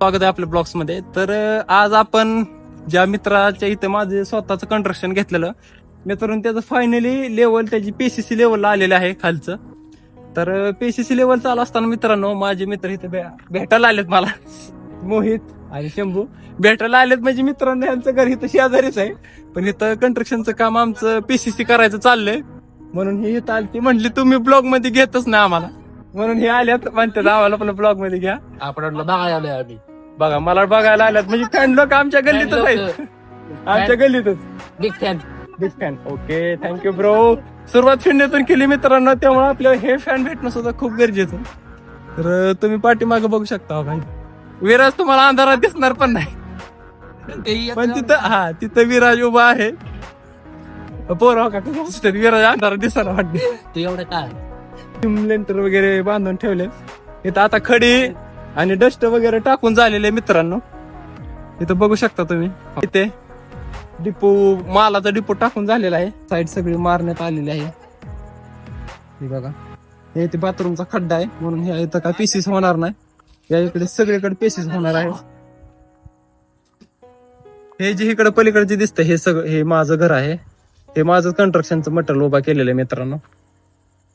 स्वागत आहे आपल्या ब्लॉग्स मध्ये. तर आज आपण ज्या मित्राच्या इथे माझे स्वतःचं कंस्ट्रक्शन घेतलेलं मित्रांनो, त्याचं फायनली लेवल त्याची पीसीसी लेवलला आलेलं आहे खालचं. तर पीसीसी लेवल चालू असताना मित्रांनो, माझे मित्र इथे भेटायला आलेत मला. मोहित आणि शंभू भेटायला आलेत. म्हणजे मित्रांनो, यांचं घर इथं शेजारीच आहे, पण इथं कंस्ट्रक्शनचं काम आमचं पीसीसी करायचं चाललंय. म्हणून ही इथं आली, म्हणली तुम्ही ब्लॉग मध्ये घेतच नाही आम्हाला, म्हणून हे आल्यात म्हणतात आम्हाला आपलं ब्लॉग मध्ये घ्या. आपण बघायला आलोय आम्ही. बघा मला बघायला आल्यात, म्हणजे फॅन लोक आमच्या गल्लीतच आहेत. आमच्या गल्लीतच big fan. Big fan. Okay, thank you bro. सुरुवात शून्यातून केली मित्रांनो, त्यामुळे आपल्याला हे फॅन भेटणं सुद्धा खूप गरजेचं. तर तुम्ही पाठीमागे बघू शकता भाई, विराज तुम्हाला अंधारात दिसणार पण नाही, पण तिथं विराज उभा आहे. पोरं का विराज अंधारात दिसायला वाटते. तू एवढं काय लेंटर वगैरे बांधून ठेवले इथं. आता खडी आणि डस्ट वगैरे टाकून झालेले मित्रांनो, इथं बघू शकता तुम्ही. इथे डिपो, मालाचा डिपो टाकून झालेला आहे. साईड सगळी मारण्यात आलेली आहे. हे बघा, हे इथे बाथरूमचा खड्डा आहे, म्हणून हे इथं काय पीसीस होणार नाही. या इकडे सगळीकडे पीसीस होणार आहे. हे जे इकडे पलीकडे दिसतंय हे सगळं, हे माझं घर आहे. हे माझं कंस्ट्रक्शनचं मटेरियल उभा केलेलं आहे मित्रांनो.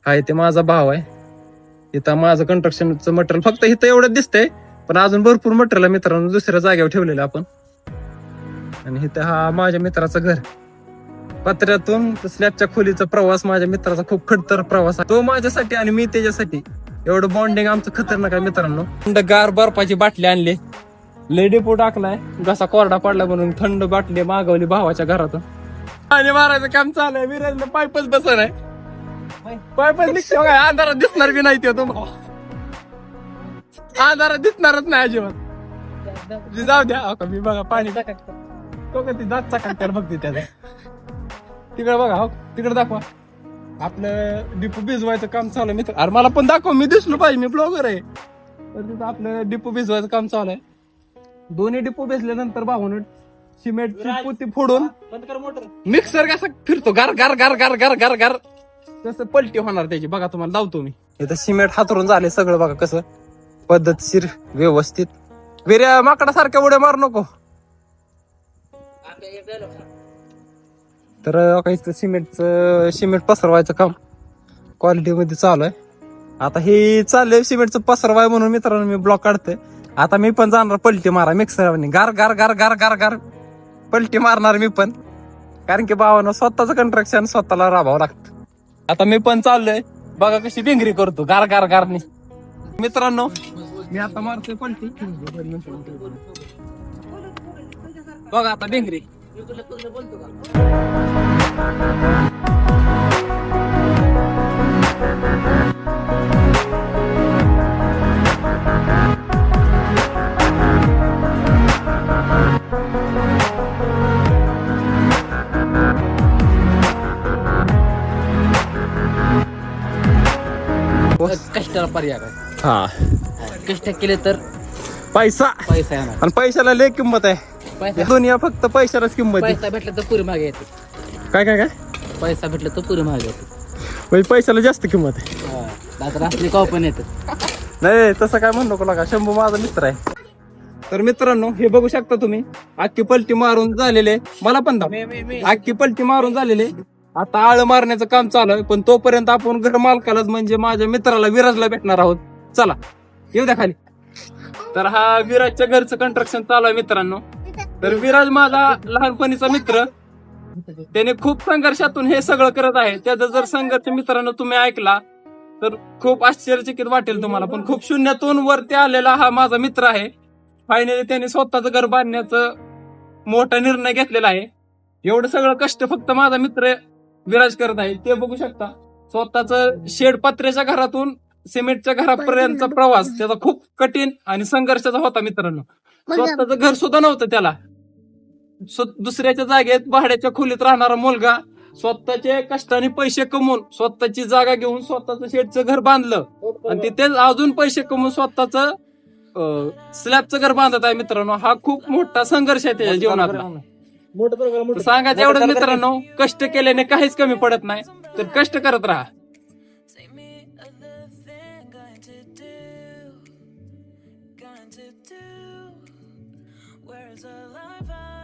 हा ते माझा भाव आहे. इथं माझं कंस्ट्रक्शनचं मटेरियल फक्त इथं एवढं दिसतंय, पण अजून भरपूर मटेरियल आहे मित्रांनो दुसऱ्या जागेवर ठेवलेलं आपण. आणि इथं हा माझ्या मित्राचं घर. पत्र्यातून स्लॅबच्या खोलीचा प्रवास माझ्या मित्राचा खूप खडतर प्रवास आहे. तो माझ्यासाठी आणि मी त्याच्यासाठी. एवढं बॉन्डिंग आमचं खतरनाक आहे मित्रांनो. थंड गार बर्फाची बाटली आणली, लय डेपो टाकलाय, घसा कोरडा पडला म्हणून थंड बाटली मागवली भावाच्या घरातून. आणि मारायचं काम चालू आहे. विराजला पाईपच बसन आहे. पाईपच निघतो काय, अंधारात दिसणार बी नाही. तुम्हाला अंधारात दिसणारच नाही अजिबात. जाऊ द्या का, मी बघा पाणी तो का ती दातचा कांट्याला बघते त्याचा. तिकडे बघा, हो तिकडे दाखवा. आपलं डिपो भिजवायचं काम चालू आहे मित्र. अरे मला पण दाखव, मी दिसलो पाहिजे, मी ब्लॉगर आहे. तर तिथं आपलं डिपो भिजवायचं काम चालू आहे. दोन्ही डिपो भिजल्यानंतर भाऊन सिमेंटची पोती फोडून मिक्सर कसा फिरतो गार गार गार गार गार गार गार, तसं पलटी होणार त्याची. बघा तुम्हाला लावतो मी. इथं सिमेंट हातरून झाले सगळं. बघा कसं पद्धतशीर व्यवस्थित. विर्या माकडासारख्या उड्या मारू नको. तर काही सिमेंट पसरवायचं काम क्वालिटी मध्ये चालू आहे. आता हे चाललंय सिमेंटचं पसरवाय म्हणून मित्रांनो मी ब्लॉक काढतोय. आता मी पण जाणार पलटी मारा मिक्सर गार गार गार गार गार गार पलटी मारणार मी पण, कारण की भावानं स्वतःचं कंस्ट्रक्शन स्वतःला राबावं लागतं. आता मी पण चाललोय, बघा कशी भिंगरी करतो गार गार गारनी. मित्रांनो मी आता मारतोय पलटी. बघा आता भिंगरी. कष्टाला पर्याय काय. हा, कष्ट केले तर पैसा पैसा येणार. आणि पैशाला लय किंमत आहे. पैसा दुनिया फक्त पैशालाच किंमत आहे. पैसा भेटला तर पुरी मागे येते. काय काय काय पैसा भेटला तर पुरी मागे येते. म्हणजे पैशाला जास्त किंमत आहे. आता रात्री कवा पण येत. नाही तसं काय म्हणू नको लागा, शंभू माझा मित्र आहे. तर मित्रांनो हे बघू शकता तुम्ही, अख्खी पलटी मारून झालेले. मला पण अख्खी पलटी मारून झालेले. आता आळ मारण्याचं काम चालू आहे, पण तोपर्यंत आपण घर मालकालाच म्हणजे माझ्या मित्राला विराजला भेटणार आहोत. चला येऊ द्या खाली. तर हा विराजच्या घरचं कंस्ट्रक्शन चालू आहे मित्रांनो. तर विराज माझा लहानपणीचा मित्र, त्याने खूप संघर्षातून हे सगळं करत आहे. त्याचा जर संघर्ष मित्रांनो तुम्ही ऐकला तर खूप आश्चर्यचकित वाटेल तुम्हाला. पण खूप शून्यातून वरती आलेला हा माझा मित्र आहे. फायनली त्याने स्वतःचं घर बांधण्याचं मोठा निर्णय घेतलेला आहे. एवढं सगळं कष्ट फक्त माझा मित्र विराज करत आहे. ते बघू शकता, स्वतःचं शेड पत्र्याच्या घरातून सिमेंटच्या घरापर्यंतचा प्रवास त्याचा खूप कठीण आणि संघर्षाचा होता मित्रांनो. स्वतःचं घर सुद्धा नव्हतं त्याला. दुसऱ्याच्या जागेत भाड्याच्या खोलीत राहणारा मुलगा स्वतःचे कष्टाने पैसे कमवून स्वतःची जागा घेऊन स्वतःचं शेडचं घर बांधलं, आणि तिथेच अजून पैसे कमवून स्वतःचं स्लॅबचं घर बांधत आहे मित्रांनो. हा खूप मोठा संघर्ष आहे त्याच्या जीवनातला. सांगायचं एवढं मित्रांनो, कष्ट केल्याने काहीच कमी पडत नाही, तर कष्ट करत राहा. stars alive.